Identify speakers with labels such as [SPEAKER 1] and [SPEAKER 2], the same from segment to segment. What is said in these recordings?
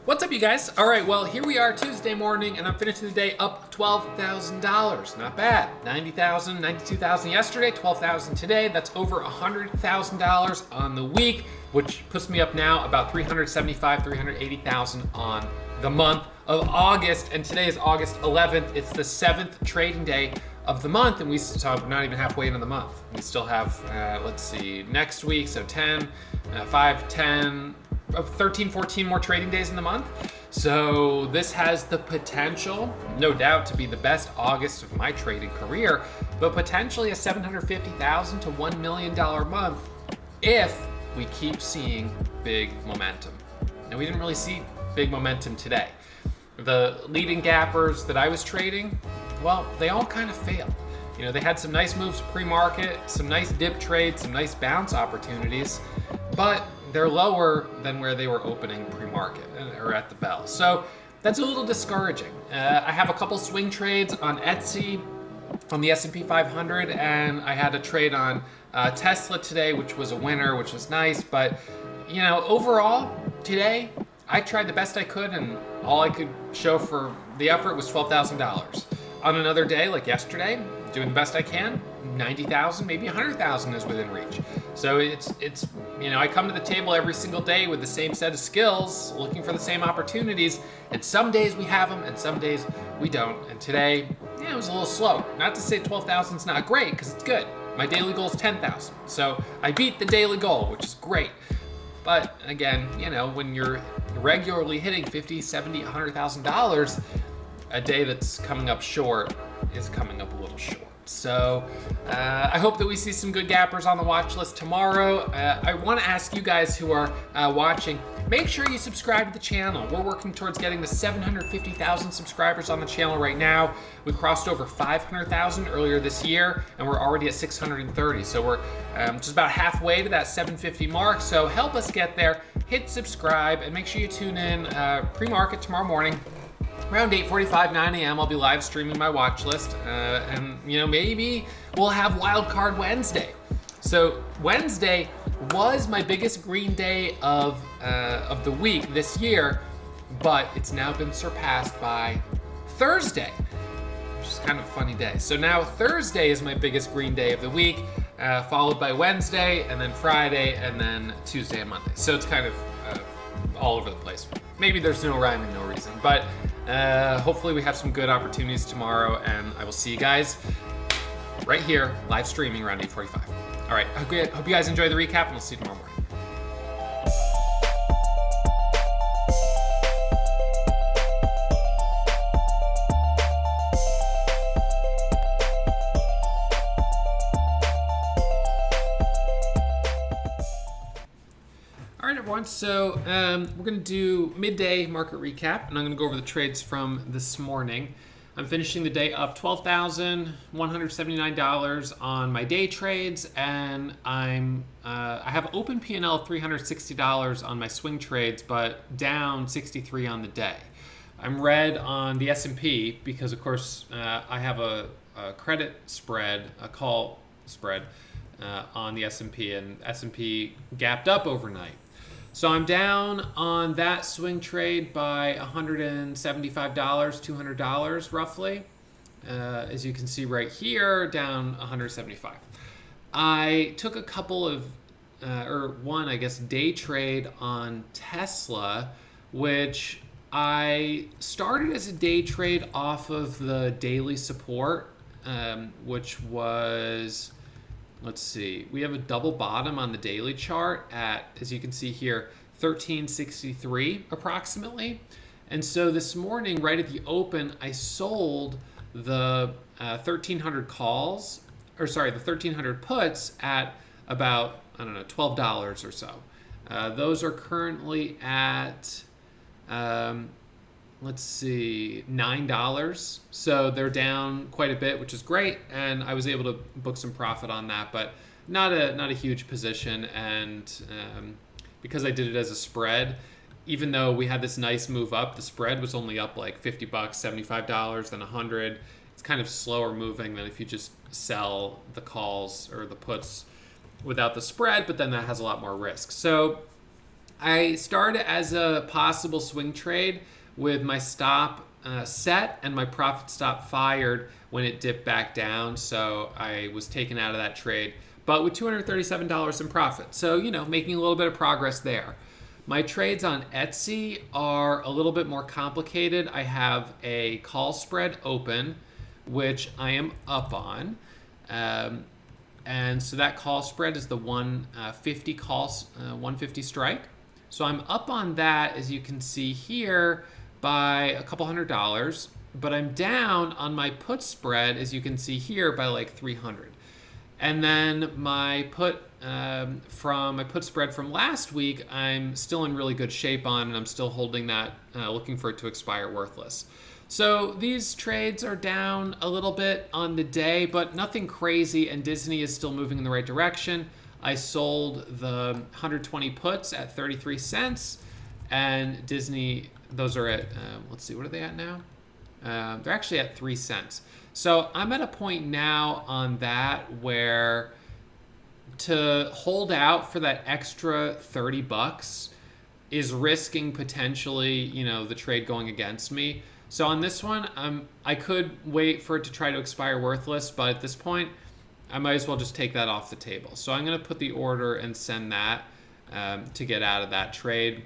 [SPEAKER 1] What's up, you guys? All right, well, here we are Tuesday morning, and I'm finishing the day up $12,000. Not bad. $90,000, $92,000 yesterday, $12,000 today. That's over $100,000 on the week, which puts me up now about $375,000, $380,000 on the month of August. And today is August 11th. It's the 7th trading day of the month, and we're not even halfway into the month. We still have, next week, so 10, 5, 10, 13, 14 more trading days in the month. So this has the potential, no doubt, to be the best August of my trading career, but potentially a $750,000 to $1 million month if we keep seeing big momentum. Now, we didn't really see big momentum today. The leading gappers that I was trading, well, they all kind of failed. You know, they had some nice moves pre-market, some nice dip trades, some nice bounce opportunities, but they're lower than where they were opening pre-market or at the bell. So that's a little discouraging. I have a couple swing trades on Etsy, on the S&P 500, and I had a trade on Tesla today, which was a winner, which was nice. But, you know, overall, today, I tried the best I could, and all I could show for the effort was $12,000. On another day, like yesterday, doing the best I can, 90,000, maybe 100,000 is within reach. So it's you know, I come to the table every single day with the same set of skills, looking for the same opportunities, and some days we have them and some days we don't. And today, yeah, it was a little slow. Not to say 12,000 is not great, because it's good. My daily goal is 10,000. So I beat the daily goal, which is great. But again, you know, when you're regularly hitting $50, $70, $100,000, a day that's coming up short is coming up a little short. So I hope that we see some good gappers on the watch list tomorrow. I want to ask you guys who are watching, make sure you subscribe to the channel. We're working towards getting to 750,000 subscribers on the channel right now. We crossed over 500,000 earlier this year, and we're already at 630. So we're just about halfway to that 750 mark. So help us get there. Hit subscribe, and make sure you tune in pre-market tomorrow morning. Around 8:45, 9 a.m., I'll be live streaming my watch list, and you know, maybe we'll have Wildcard Wednesday. So Wednesday was my biggest green day of the week this year, but it's now been surpassed by Thursday, which is kind of a funny day. So now Thursday is my biggest green day of the week, followed by Wednesday, and then Friday, and then Tuesday and Monday. So it's kind of all over the place. Maybe there's no rhyme and no reason, but hopefully we have some good opportunities tomorrow, and I will see you guys right here, live streaming around 8:45. All right, hope you guys enjoy the recap, and we'll see you tomorrow morning. All right, everyone, so we're going to do midday market recap, and I'm going to go over the trades from this morning. I'm finishing the day up $12,179 on my day trades, and I have open P&L of $360 on my swing trades, but down 63 on the day. I'm red on the S&P because, of course, I have a credit spread, a call spread on the S&P, and S&P gapped up overnight. So I'm down on that swing trade by $175, $200 roughly. As you can see right here, down $175. I took a couple of, day trade on Tesla, which I started as a day trade off of the daily support, which was, let's see, we have a double bottom on the daily chart at, as you can see here, 1363 approximately. And so this morning, right at the open, I sold the 1300 calls, the 1300 puts at about, I don't know, $12 or so. Those are currently at, $9. So they're down quite a bit, which is great, and I was able to book some profit on that, but not a huge position. And because I did it as a spread, even though we had this nice move up, the spread was only up like $50, $75, then $100. It's kind of slower moving than if you just sell the calls or the puts without the spread, but then that has a lot more risk. So I started as a possible swing trade with my stop set and my profit stop fired when it dipped back down. So I was taken out of that trade, but with $237 in profit. So, making a little bit of progress there. My trades on Etsy are a little bit more complicated. I have a call spread open, which I am up on. And so that call spread is the 150 calls, 150 strike. So I'm up on that, as you can see here, by a couple $100, but I'm down on my put spread, as you can see here, by like 300. And then my put from my put spread from last week, I'm still in really good shape on, and I'm still holding that, looking for it to expire worthless. So these trades are down a little bit on the day, but nothing crazy, and Disney is still moving in the right direction. I sold the 120 puts at 33 cents, and Disney, those are at, let's see, what are they at now? They're actually at 3 cents. So I'm at a point now on that where to hold out for that extra $30 is risking potentially, the trade going against me. So on this one, I could wait for it to try to expire worthless, but at this point, I might as well just take that off the table. So I'm going to put the order and send that to get out of that trade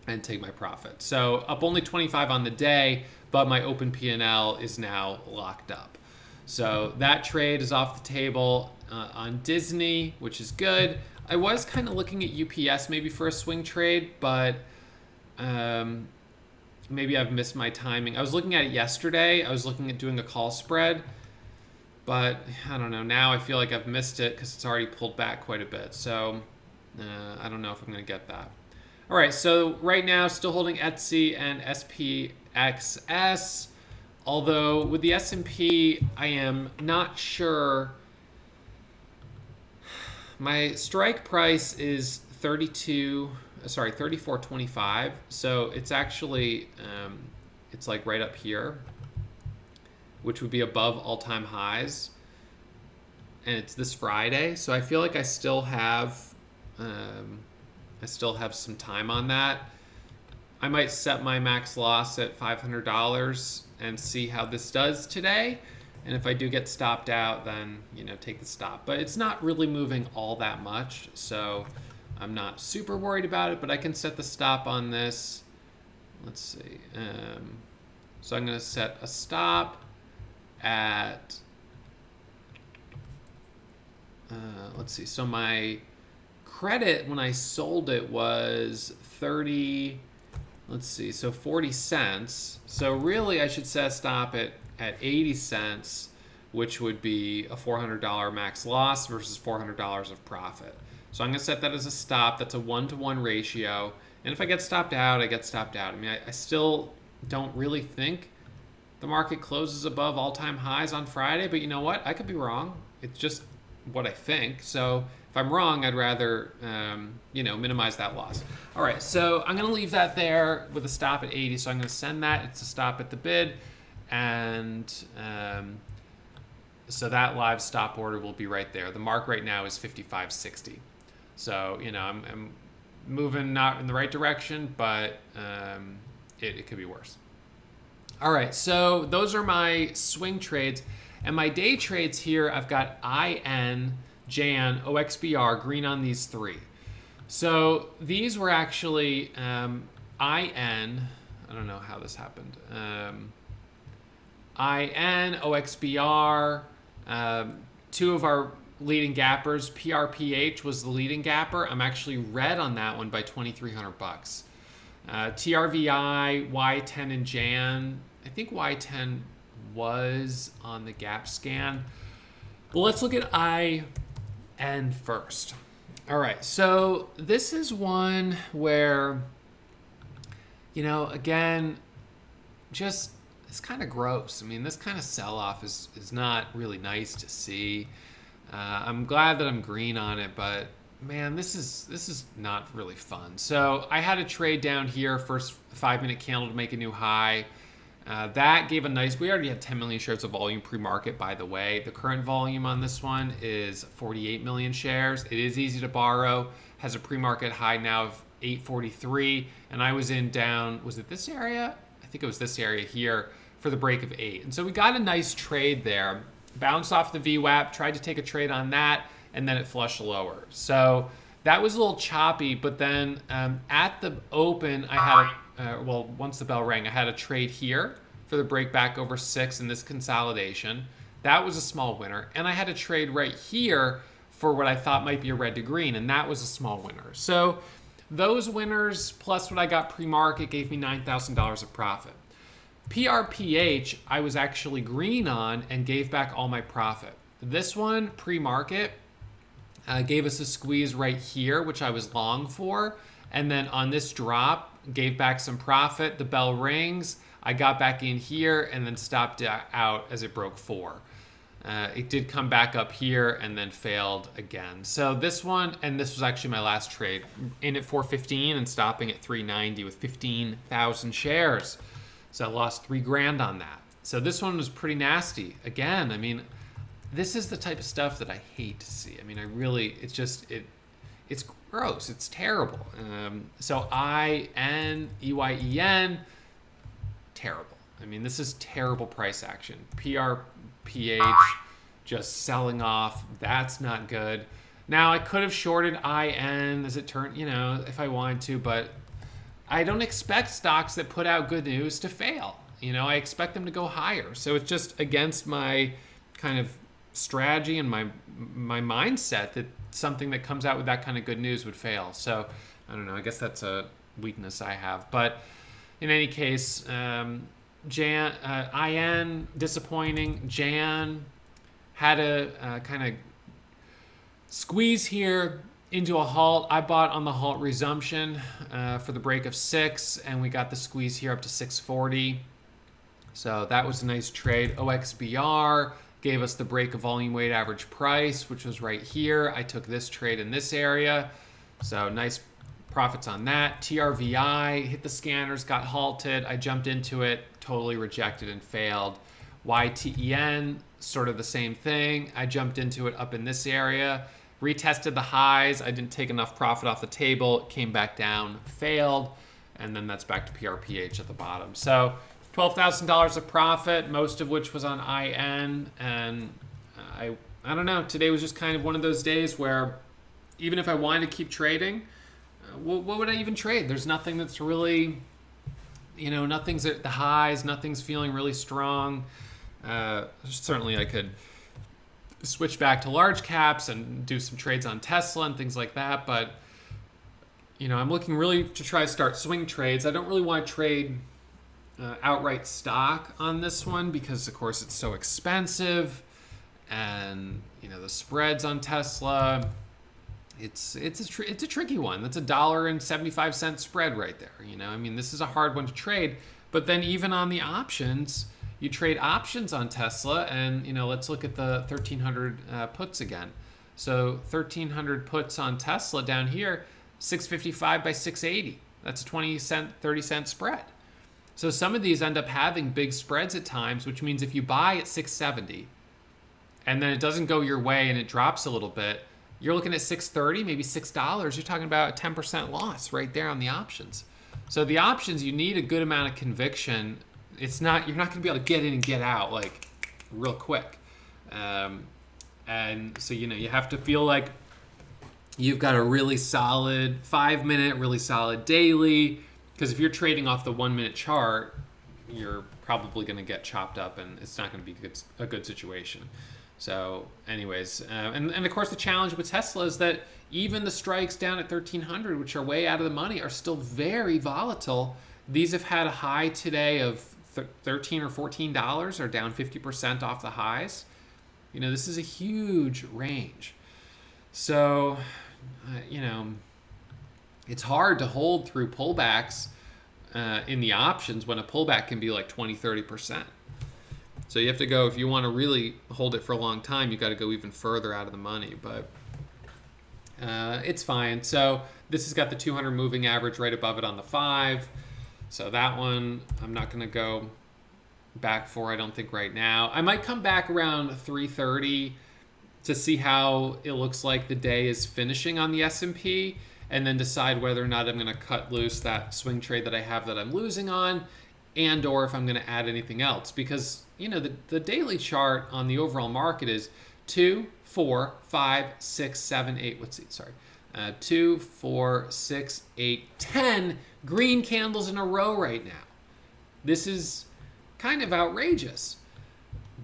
[SPEAKER 1] and take my profit. So up only 25 on the day, but my open P&L is now locked up. So that trade is off the table on Disney, which is good. I was kind of looking at UPS maybe for a swing trade, but maybe I've missed my timing. I was looking at it yesterday. I was looking at doing a call spread, but I don't know. Now I feel like I've missed it because it's already pulled back quite a bit. So I don't know if I'm going to get that. All right, so right now still holding Etsy and SPXS. Although with the S&P, I am not sure. My strike price is 34.25. So it's actually, it's like right up here, which would be above all-time highs. And it's this Friday. So I feel like I still have some time on that. I might set my max loss at $500 and see how this does today. And if I do get stopped out, then, take the stop. But it's not really moving all that much, so I'm not super worried about it, but I can set the stop on this. Let's see. So I'm going to set a stop at, let's see. So my credit when I sold it was 40 cents. So really I should set a stop at 80 cents, which would be a $400 max loss versus $400 of profit. So I'm going to set that as a stop. That's a 1-to-1 ratio. And if I get stopped out, I get stopped out. I mean, I still don't really think the market closes above all-time highs on Friday, but you know what? I could be wrong. It's just what I think. So if I'm wrong, I'd rather, minimize that loss. All right, so I'm going to leave that there with a stop at 80. So I'm going to send that. It's a stop at the bid. And so that live stop order will be right there. The mark right now is 55.60. So, I'm moving not in the right direction, but it could be worse. All right, so those are my swing trades. And my day trades here, I've got IN, JN, OXBR, green on these three. So these were actually IN, I don't know how this happened. IN, OXBR, two of our leading gappers. PRPH was the leading gapper. I'm actually red on that one by $2,300. TRVI, Y10, and JAN. I think Y10 was on the gap scan. But let's look at IN first. All right, so this is one where, again, just it's kind of gross. I mean, this kind of sell-off is not really nice to see. I'm glad that I'm green on it, but man, this is not really fun. So I had a trade down here, first 5-minute candle to make a new high. That gave a nice, we already had 10 million shares of volume pre-market, by the way. The current volume on this one is 48 million shares. It is easy to borrow, has a pre-market high now of 843, and I was in down, was it this area? I think it was this area here for the break of 8. And so we got a nice trade there. Bounced off the VWAP, tried to take a trade on that, and then it flushed lower. So that was a little choppy, but then at the open, I had, once the bell rang, I had a trade here for the break back over 6 in this consolidation. That was a small winner. And I had a trade right here for what I thought might be a red to green, and that was a small winner. So those winners plus what I got pre-market gave me $9,000 of profit. PRPH, I was actually green on and gave back all my profit. This one, pre-market, gave us a squeeze right here, which I was long for. And then on this drop, gave back some profit. The bell rings. I got back in here and then stopped out as it broke 4. It did come back up here and then failed again. So this one, and this was actually my last trade, in at 415 and stopping at 390 with 15,000 shares. So I lost $3,000 on that. So this one was pretty nasty. Again, I mean, this is the type of stuff that I hate to see. I mean, it's gross. It's terrible. So EYEN, terrible. I mean, this is terrible price action. PRPH just selling off. That's not good. Now, I could have shorted IN as it turned, if I wanted to, but I don't expect stocks that put out good news to fail. I expect them to go higher. So it's just against my kind of strategy and my mindset that something that comes out with that kind of good news would fail. So I don't know. I guess that's a weakness I have. But in any case, IN, disappointing. Jan had a kind of squeeze here into a halt. I bought on the halt resumption for the break of 6, and we got the squeeze here up to 640. So that was a nice trade. OXBR gave us the break of volume weight average price, which was right here. I took this trade in this area. So nice profits on that. TRVI hit the scanners, got halted. I jumped into it, totally rejected and failed. YTEN, sort of the same thing. I jumped into it up in this area, retested the highs. I didn't take enough profit off the table. It came back down, failed, and then that's back to PRPH at the bottom. So $12,000 of profit, most of which was on IN, and I don't know. Today was just kind of one of those days where even if I wanted to keep trading, what would I even trade? There's nothing that's really, nothing's at the highs, nothing's feeling really strong. Certainly I could switch back to large caps and do some trades on Tesla and things like that, but I'm looking really to try to start swing trades. I don't really want to trade outright stock on this one because of course it's so expensive, and the spreads on Tesla, it's a tricky one. That's $1.75 spread right there. I mean, this is a hard one to trade. But then even on the options, you trade options on Tesla, and let's look at the 1,300 puts again. So 1,300 puts on Tesla down here, 655 by 680. That's a 20-cent, 30-cent spread. So some of these end up having big spreads at times, which means if you buy at 670 and then it doesn't go your way and it drops a little bit, you're looking at 630, maybe $6. You're talking about a 10% loss right there on the options. So the options, you need a good amount of conviction. You're not going to be able to get in and get out like real quick. And so, you have to feel like you've got a really solid 5-minute, really solid daily. Because if you're trading off the 1-minute chart, you're probably going to get chopped up and it's not going to be a good situation. So anyways, and of course the challenge with Tesla is that even the strikes down at 1,300, which are way out of the money, are still very volatile. These have had a high today of $13 or $14, are down 50% off the highs. This is a huge range. So, it's hard to hold through pullbacks in the options when a pullback can be like 20, 30%. So you have to go, if you want to really hold it for a long time, you got to go even further out of the money, but it's fine. So this has got the 200 moving average right above it on the 5. So that one I'm not going to go back for, I don't think right now. I might come back around 3:30 to see how it looks like the day is finishing on the S&P. and then decide whether or not I'm going to cut loose that swing trade that I have that I'm losing on, and or if I'm going to add anything else. Because, the daily chart on the overall market is 2, 4, 5, 6, 7, 8. 2, 4, 6, 8, 10 green candles in a row right now. This is kind of outrageous.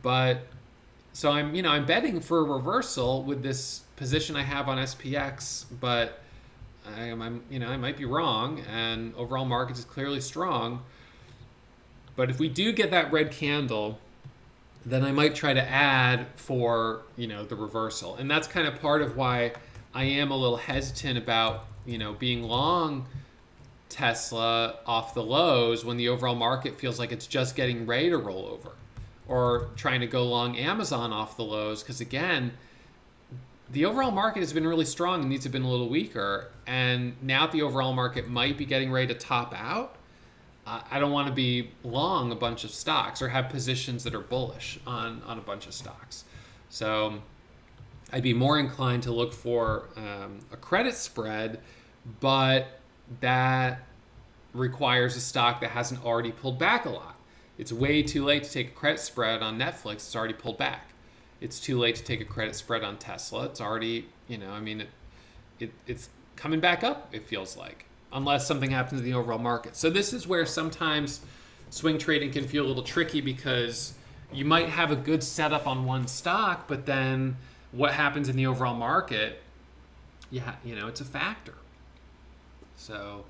[SPEAKER 1] But so I'm betting for a reversal with this position I have on SPX, but I might be wrong, and overall market is clearly strong. But if we do get that red candle, then I might try to add for, the reversal. And that's kind of part of why I am a little hesitant about, being long Tesla off the lows when the overall market feels like it's just getting ready to roll over, or trying to go long Amazon off the lows, because again, the overall market has been really strong and needs to have been a little weaker, and now the overall market might be getting ready to top out. I don't want to be long a bunch of stocks or have positions that are bullish on a bunch of stocks. So I'd be more inclined to look for a credit spread, but that requires a stock that hasn't already pulled back a lot. It's way too late to take a credit spread on Netflix. It's already pulled back. It's too late to take a credit spread on Tesla. It's already, it's coming back up, it feels like, unless something happens in the overall market. So this is where sometimes swing trading can feel a little tricky, because you might have a good setup on one stock, but then what happens in the overall market, it's a factor. So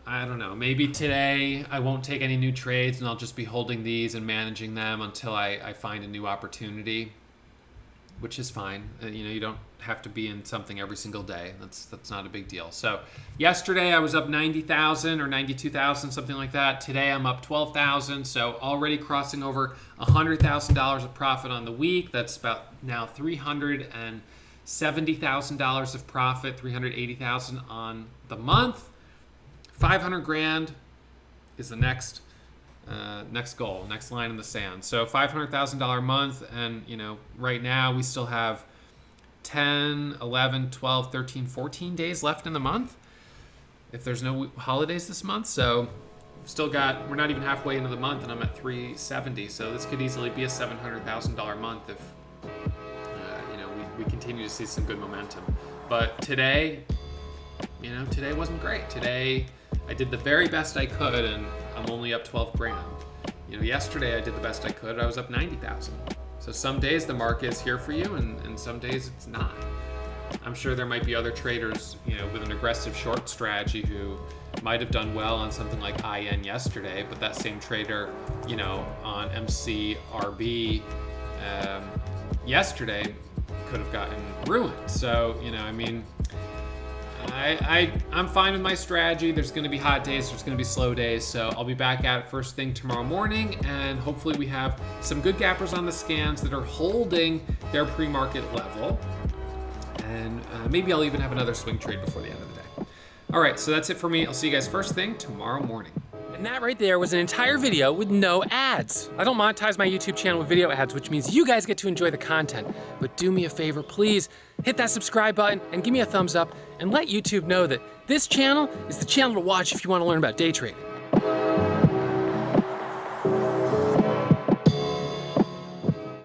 [SPEAKER 1] I don't know. Maybe today I won't take any new trades and I'll just be holding these and managing them until I find a new opportunity, which is fine. You don't have to be in something every single day. That's not a big deal. So yesterday I was up 90,000 or 92,000, something like that. Today I'm up 12,000. So already crossing over $100,000 of profit on the week. That's about now $370,000 of profit, $380,000 on the month. 500 grand is the next goal, next line in the sand. So $500,000 a month, and right now we still have 10, 11, 12, 13, 14 days left in the month, if there's no holidays this month. So we're not even halfway into the month, and I'm at 370. So this could easily be a $700,000 month if we continue to see some good momentum. But today wasn't great. Today I did the very best I could, and I'm only up 12 grand. Yesterday I did the best I could. I was up 90,000. So some days the market is here for you, and some days it's not. I'm sure there might be other traders, with an aggressive short strategy who might have done well on something like IN yesterday, but that same trader, on MCRB yesterday could have gotten ruined. So, I'm fine with my strategy. There's going to be hot days, there's going to be slow days, so I'll be back at it first thing tomorrow morning, and hopefully we have some good gappers on the scans that are holding their pre-market level, and maybe I'll even have another swing trade before the end of the day. All right, so that's it for me. I'll see you guys first thing tomorrow morning. And that right there was an entire video with no ads. I don't monetize my YouTube channel with video ads, which means you guys get to enjoy the content. But do me a favor, please hit that subscribe button and give me a thumbs up, and let YouTube know that this channel is the channel to watch if you want to learn about day trading.